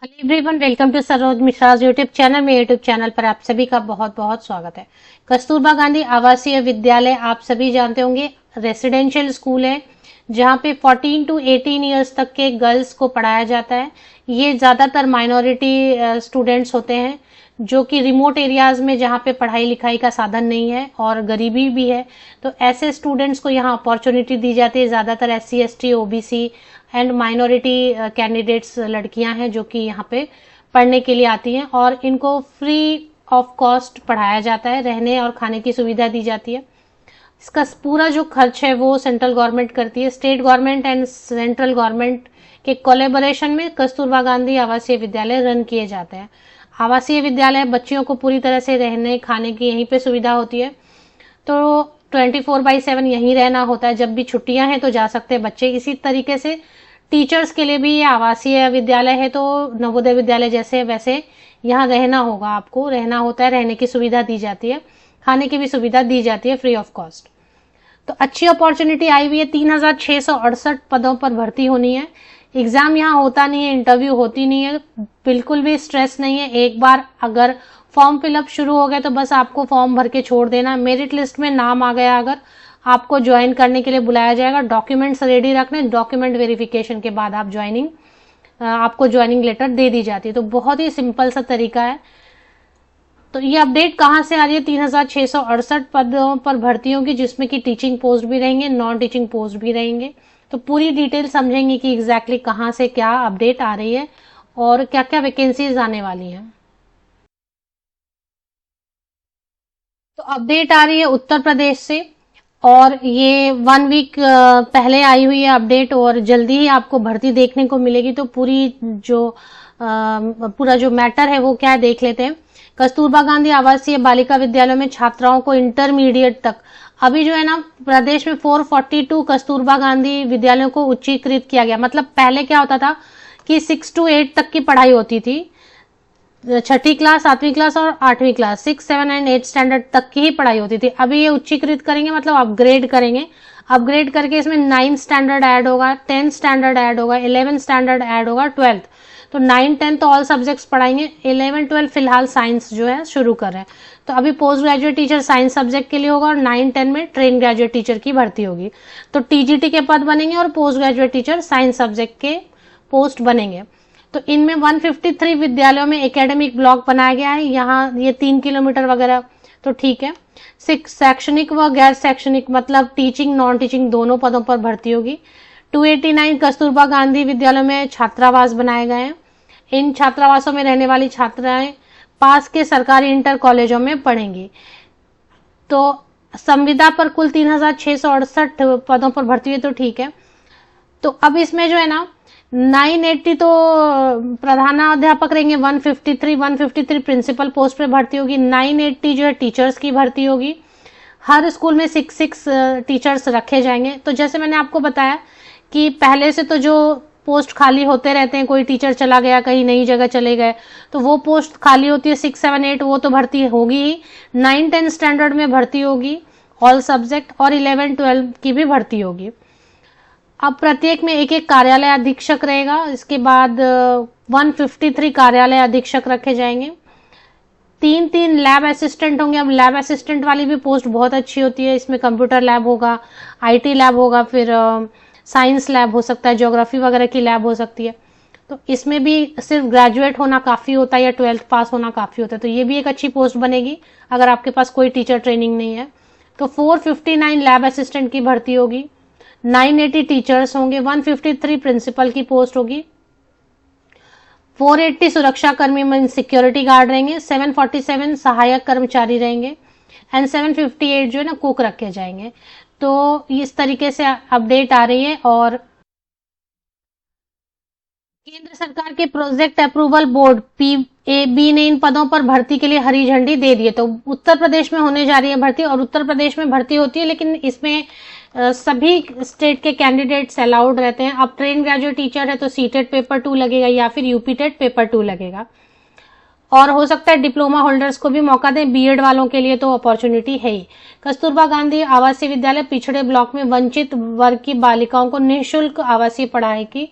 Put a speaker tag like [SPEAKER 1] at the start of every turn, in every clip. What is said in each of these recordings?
[SPEAKER 1] Hello everyone, welcome to Saroj Mishra's YouTube channel. मेरे YouTube channel पर आप सभी का बहुत बहुत स्वागत है। कस्तूरबा गांधी आवासीय विद्यालय आप सभी जानते होंगे, रेसिडेंशियल स्कूल है जहां पे 14 टू 18 इयर्स तक के गर्ल्स को पढ़ाया जाता है। ये ज़्यादातर माइनॉरिटी स्टूडेंट्स होते हैं जो कि रिमोट एरियाज में जहाँ पे पढ़ाई लिखाई का साधन नहीं है और गरीबी भी है, तो ऐसे स्टूडेंट्स को यहाँ अपॉर्चुनिटी दी जाती है। ज़्यादातर SC ST OBC and minority candidates लड़कियां हैं जो कि यहाँ पे पढ़ने के लिए आती हैं और इनको फ्री ऑफ कॉस्ट पढ़ाया जाता है, रहने और खाने की सुविधा दी जाती है। इसका पूरा जो खर्च है वो सेंट्रल गवर्नमेंट करती है। State government and central government के कोलैबोरेशन में कस्तूरबा गांधी आवासीय विद्यालय रन किए जाते हैं। आवासीय विद्यालय बच्चियों को पूरी तरह से रहने खाने की यहीं पे सुविधा होती है, तो 24/7 यहीं रहना होता है। जब भी छुट्टियां हैं तो जा सकते हैं बच्चे। इसी तरीके से टीचर्स के लिए भी ये आवासीय विद्यालय है, तो नवोदय विद्यालय जैसे वैसे यहाँ रहना होगा, आपको रहना होता है, रहने की सुविधा दी जाती है, खाने की भी सुविधा दी जाती है फ्री ऑफ कॉस्ट। तो अच्छी अपॉर्चुनिटी आई हुई है। 3668 पदों पर भर्ती होनी है। एग्जाम यहाँ होता नहीं है, इंटरव्यू होती नहीं है, बिल्कुल भी स्ट्रेस नहीं है। एक बार अगर फॉर्म फिलअप शुरू हो गया तो बस आपको फॉर्म भर के छोड़ देना। मेरिट लिस्ट में नाम आ गया अगर, आपको ज्वाइन करने के लिए बुलाया जाएगा। डॉक्यूमेंट्स रेडी रखने, डॉक्यूमेंट वेरिफिकेशन के बाद आप आपको ज्वाइनिंग लेटर दे दी जाती है। तो बहुत ही सिंपल सा तरीका है। तो ये अपडेट कहाँ से आ रही है? 3668 पदों पर भर्तियों की, जिसमें कि टीचिंग पोस्ट भी रहेंगे, नॉन टीचिंग पोस्ट भी रहेंगे। तो पूरी डिटेल समझेंगे कि एग्जैक्टली कहाँ से क्या अपडेट आ रही है और क्या क्या वैकेंसीज आने वाली हैं। तो अपडेट आ रही है उत्तर प्रदेश से और ये 1 वीक पहले आई हुई है अपडेट और जल्दी ही आपको भर्ती देखने को मिलेगी। तो पूरा जो मैटर है वो क्या है देख लेते हैं। कस्तूरबा गांधी आवासीय बालिका विद्यालयों में छात्राओं को इंटरमीडिएट तक, अभी जो है ना प्रदेश में 442 कस्तूरबा गांधी विद्यालयों को उच्चीकृत किया गया। मतलब पहले क्या होता था कि 6 to 8 तक की पढ़ाई होती थी, 6ठी क्लास, 7वीं क्लास और 8वीं क्लास, 6, 7 एंड 8 स्टैंडर्ड तक की ही पढ़ाई होती थी। अभी ये उच्चीकृत करेंगे, मतलब अपग्रेड करेंगे। अपग्रेड करके इसमें 9 स्टैंडर्ड ऐड होगा, 10 स्टैंडर्ड ऐड होगा, 11 स्टैंडर्ड ऐड होगा, 12th। तो 9, 10 तो ऑल सब्जेक्ट्स पढ़ाएंगे। 11, 12 फिलहाल साइंस जो है शुरू कर रहे हैं। तो अभी post graduate teacher science subject के लिए होगा और 9, 10 में ट्रेन ग्रेजुएट टीचर की भर्ती होगी। तो TGT के पद बनेंगे और post graduate teacher science subject के पोस्ट बनेंगे। तो इनमें 153 विद्यालयों में एकेडमिक ब्लॉक बनाया गया है। यहाँ ये 3 किलोमीटर वगैरह तो ठीक है। शैक्षणिक व गैर शैक्षणिक, मतलब टीचिंग नॉन टीचिंग दोनों पदों पर भर्ती होगी। 289 कस्तूरबा गांधी विद्यालयों में छात्रावास बनाए गए हैं। इन छात्रावासों में रहने वाली छात्राएं पास के सरकारी इंटर कॉलेजों में पढ़ेंगी। तो संविदा पर कुल 3668 पदों पर भर्ती हुई, तो ठीक है। तो अब इसमें जो है ना 980 तो प्रधानाध्यापक रहेंगे, 153 प्रिंसिपल पोस्ट पे भर्ती होगी, 980 जो है टीचर्स की भर्ती होगी। हर स्कूल में 6 टीचर्स रखे जाएंगे। तो जैसे मैंने आपको बताया कि पहले से तो जो पोस्ट खाली होते रहते हैं, कोई टीचर चला गया, कहीं नई जगह चले गए, तो वो पोस्ट खाली होती है 6, 7, 8, वो तो भर्ती होगी ही। 9, 10 स्टैंडर्ड में भर्ती होगी ऑल सब्जेक्ट और 11, 12 की भी भर्ती होगी। अब प्रत्येक में एक एक कार्यालय अधीक्षक रहेगा। इसके बाद 153 कार्यालय अधीक्षक रखे जाएंगे। 3 लैब असिस्टेंट होंगे। अब लैब असिस्टेंट वाली भी पोस्ट बहुत अच्छी होती है। इसमें कंप्यूटर लैब होगा, IT लैब होगा, फिर साइंस लैब हो सकता है, ज्योग्राफी वगैरह की लैब हो सकती है। तो इसमें भी सिर्फ ग्रेजुएट होना काफी होता है या 12th पास होना काफी होता है। तो ये भी एक अच्छी पोस्ट बनेगी अगर आपके पास कोई टीचर ट्रेनिंग नहीं है। तो 459 लैब असिस्टेंट की भर्ती होगी, 980 टीचर्स होंगे, 153 प्रिंसिपल की पोस्ट होगी, 480 सुरक्षा कर्मी में सिक्योरिटी गार्ड रहेंगे, 747 सहायक कर्मचारी रहेंगे एंड 758 जो है ना कुक रखे जाएंगे। तो इस तरीके से अपडेट आ रही है। और केंद्र सरकार के प्रोजेक्ट अप्रूवल बोर्ड PAB ने इन पदों पर भर्ती के लिए हरी झंडी दे दी है। तो उत्तर प्रदेश में होने जा रही है भर्ती और उत्तर प्रदेश में भर्ती होती है, लेकिन इसमें सभी स्टेट के कैंडिडेट्स अलाउड रहते हैं। अब ट्रेन ग्रेजुएट टीचर है तो CTET पेपर 2 लगेगा या फिर UPTET पेपर 2 लगेगा। और हो सकता है डिप्लोमा होल्डर्स को भी मौका दें, BEd वालों के लिए तो अपॉर्चुनिटी है ही। कस्तूरबा गांधी आवासीय विद्यालय पिछड़े ब्लॉक में वंचित वर्ग की बालिकाओं को निःशुल्क आवासीय पढ़ाई की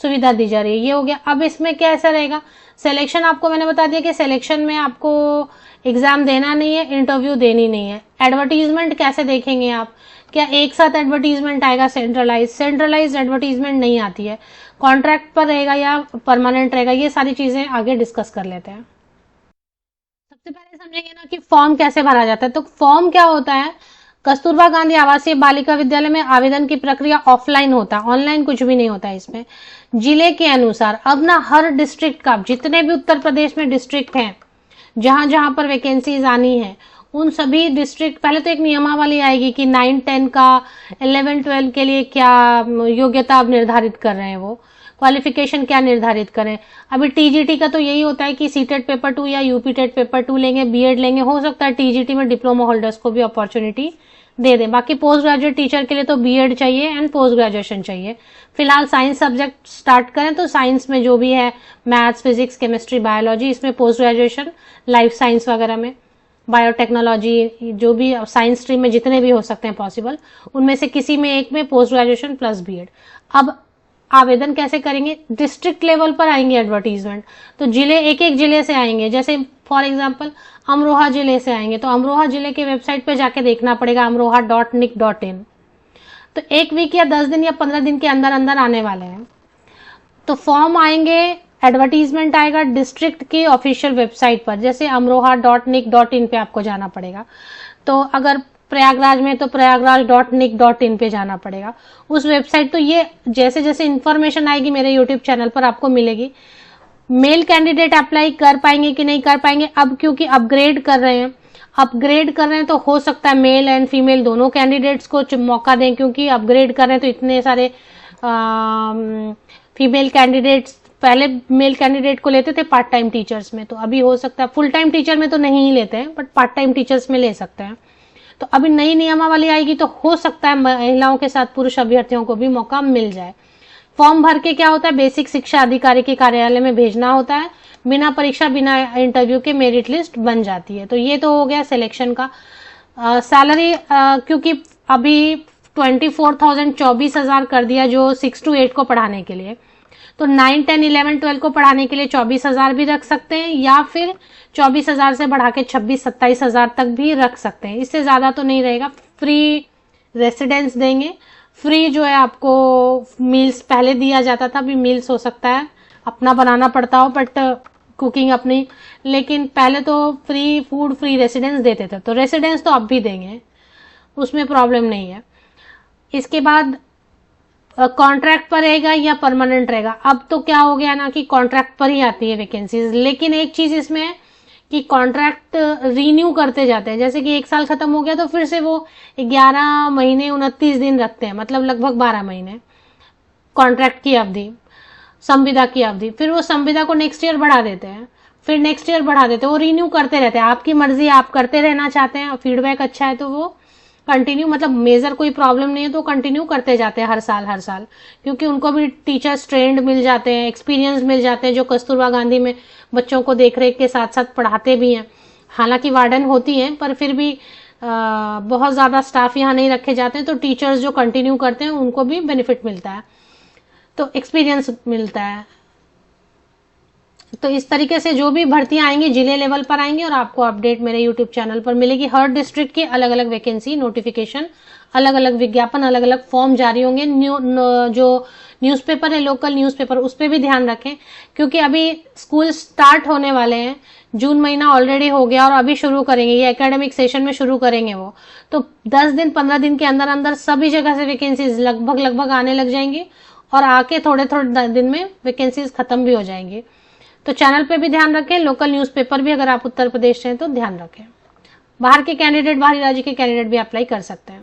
[SPEAKER 1] सुविधा दी जा रही है। ये हो गया। अब इसमें क्या ऐसा रहेगा, सिलेक्शन आपको मैंने बता दिया कि सिलेक्शन में आपको एग्जाम देना नहीं है, इंटरव्यू देनी नहीं है। एडवर्टीजमेंट कैसे देखेंगे आप, क्या एक साथ एडवर्टीजमेंट आएगा सेंट्रलाइज एडवर्टीजमेंट नहीं आती है, कॉन्ट्रैक्ट पर रहेगा या परमानेंट रहेगा, ये सारी चीजें आगे डिस्कस कर लेते हैं। सबसे पहले समझेंगे ना कि फॉर्म कैसे भरा जाता है। तो फॉर्म क्या होता है, कस्तूरबा गांधी आवासीय बालिका विद्यालय में आवेदन की प्रक्रिया ऑफलाइन होता है, ऑनलाइन कुछ भी नहीं होता है इसमें। जिले के अनुसार अब ना हर डिस्ट्रिक्ट का, जितने भी उत्तर प्रदेश में डिस्ट्रिक्ट हैं जहां जहां पर वैकेंसीज आनी है, उन सभी डिस्ट्रिक्ट, पहले तो एक नियमावली आएगी कि 9, 10 का 11, 12 के लिए क्या योग्यता अब निर्धारित कर रहे हैं, वो क्वालिफिकेशन क्या निर्धारित करें। अभी टीजीटी का तो यही होता है कि सीटेट पेपर 2 या यूपी टेट पेपर 2 लेंगे, बीएड लेंगे, हो सकता है टीजीटी में डिप्लोमा होल्डर्स को भी अपॉर्चुनिटी दे दें। बाकी पोस्ट ग्रेजुएट टीचर के लिए तो बीएड चाहिए एंड पोस्ट ग्रेजुएशन चाहिए। फिलहाल साइंस सब्जेक्ट स्टार्ट करें तो साइंस में जो भी है, मैथ्स, फिजिक्स, केमिस्ट्री, बायोलॉजी, इसमें पोस्ट ग्रेजुएशन, लाइफ साइंस वगैरह में, बायोटेक्नोलॉजी, जो भी साइंस स्ट्रीम में जितने भी हो सकते हैं पॉसिबल, उनमें से किसी में एक में पोस्ट ग्रेजुएशन प्लस बीएड। अब आवेदन कैसे करेंगे, डिस्ट्रिक्ट लेवल पर आएंगे एडवर्टीजमेंट, तो जिले, एक एक जिले से आएंगे। जैसे फॉर एग्जांपल अमरोहा जिले से आएंगे तो अमरोहा जिले के वेबसाइट पे जाके देखना पड़ेगा, amroha.nic.in। तो 1 वीक या 10 दिन या 15 दिन के अंदर अंदर आने वाले हैं। तो फॉर्म आएंगे, एडवर्टीजमेंट आएगा डिस्ट्रिक्ट की ऑफिशियल वेबसाइट पर, जैसे amroha.nic.in पे आपको जाना पड़ेगा। तो अगर प्रयागराज में तो प्रयागराज.nic.in पे जाना पड़ेगा उस वेबसाइट। तो ये जैसे जैसे इंफॉर्मेशन आएगी मेरे यूट्यूब चैनल पर आपको मिलेगी। मेल कैंडिडेट अप्लाई कर पाएंगे कि नहीं कर पाएंगे, अब क्योंकि अपग्रेड कर रहे हैं तो हो सकता है मेल एंड फीमेल दोनों कैंडिडेट्स को मौका दें, क्योंकि अपग्रेड कर रहे हैं तो इतने सारे फीमेल कैंडिडेट्स, पहले मेल कैंडिडेट को लेते थे पार्ट टाइम टीचर्स में, तो अभी हो सकता है फुल टाइम टीचर में तो नहीं ही लेते हैं, बट पार्ट टाइम टीचर्स में ले सकते हैं। तो अभी नई नियमावली आएगी तो हो सकता है महिलाओं के साथ पुरुष अभ्यर्थियों को भी मौका मिल जाए। फॉर्म भर के क्या होता है, बेसिक शिक्षा अधिकारी के कार्यालय में भेजना होता है, बिना परीक्षा बिना इंटरव्यू के मेरिट लिस्ट बन जाती है। तो ये तो हो गया सिलेक्शन का। सैलरी क्योंकि अभी 24,000 24,000 कर दिया जो 6 to 8 को पढ़ाने के लिए, तो 9, 10, 11, 12 को पढ़ाने के लिए 24,000 भी रख सकते हैं, या फिर 24,000 से बढ़ा के 26, 27,000 तक भी रख सकते हैं। इससे ज्यादा तो नहीं रहेगा। फ्री रेसिडेंस देंगे, फ्री जो है आपको मील्स पहले दिया जाता था, अभी मील्स हो सकता है अपना बनाना पड़ता हो, बट कुकिंग अपनी, लेकिन पहले तो फ्री फूड, फ्री रेसिडेंस देते थे, तो रेसिडेंस तो अब भी देंगे, उसमें प्रॉब्लम नहीं है। इसके बाद कॉन्ट्रैक्ट पर रहेगा या परमानेंट रहेगा। अब तो क्या हो गया ना कि कॉन्ट्रैक्ट पर ही आती है वैकेंसीज, लेकिन एक चीज इसमें है कि कॉन्ट्रैक्ट रीन्यू करते जाते हैं। जैसे कि 1 साल खत्म हो गया तो फिर से वो 11 महीने 29 दिन रखते हैं, मतलब लगभग 12 महीने कॉन्ट्रैक्ट की अवधि, संविदा की अवधि। फिर वो संविदा को नेक्स्ट ईयर बढ़ा देते हैं, फिर नेक्स्ट ईयर बढ़ा देते हैं, वो रीन्यू करते रहते हैं। आपकी मर्जी, आप करते रहना चाहते हैं, फीडबैक अच्छा है तो वो कंटिन्यू, मतलब मेजर कोई प्रॉब्लम नहीं है तो कंटिन्यू करते जाते हैं हर साल, क्योंकि उनको भी टीचर्स ट्रेंड मिल जाते हैं, एक्सपीरियंस मिल जाते हैं, जो कस्तूरबा गांधी में बच्चों को देखरेख के साथ साथ पढ़ाते भी हैं। हालांकि वार्डन होती हैं, पर फिर भी बहुत ज्यादा स्टाफ यहाँ नहीं रखे जाते हैं, तो टीचर्स जो कंटिन्यू करते हैं उनको भी बेनिफिट मिलता है, तो एक्सपीरियंस मिलता है। तो इस तरीके से जो भी भर्तियां आएंगी जिले लेवल पर आएंगी और आपको अपडेट मेरे यूट्यूब चैनल पर मिलेगी। हर डिस्ट्रिक्ट की अलग अलग वैकेंसी, नोटिफिकेशन, अलग अलग विज्ञापन, अलग अलग फॉर्म जारी होंगे। जो न्यूज़पेपर है, लोकल न्यूज़पेपर, उस पर भी ध्यान रखें, क्योंकि अभी स्कूल स्टार्ट होने वाले हैं। जून महीना ऑलरेडी हो गया और अभी शुरू करेंगे, ये एकेडमिक सेशन में शुरू करेंगे वो, तो 10 दिन 15 दिन के अंदर अंदर सभी जगह से वैकेंसीज लगभग आने लग जाएंगी, और आके थोड़े दिन में वैकेंसीज खत्म भी हो जाएंगी। तो चैनल पे भी ध्यान रखें, लोकल न्यूज़पेपर भी अगर आप उत्तर प्रदेश से हैं तो ध्यान रखें। बाहर के कैंडिडेट, बाहरी राज्य के कैंडिडेट भी अप्लाई कर सकते हैं।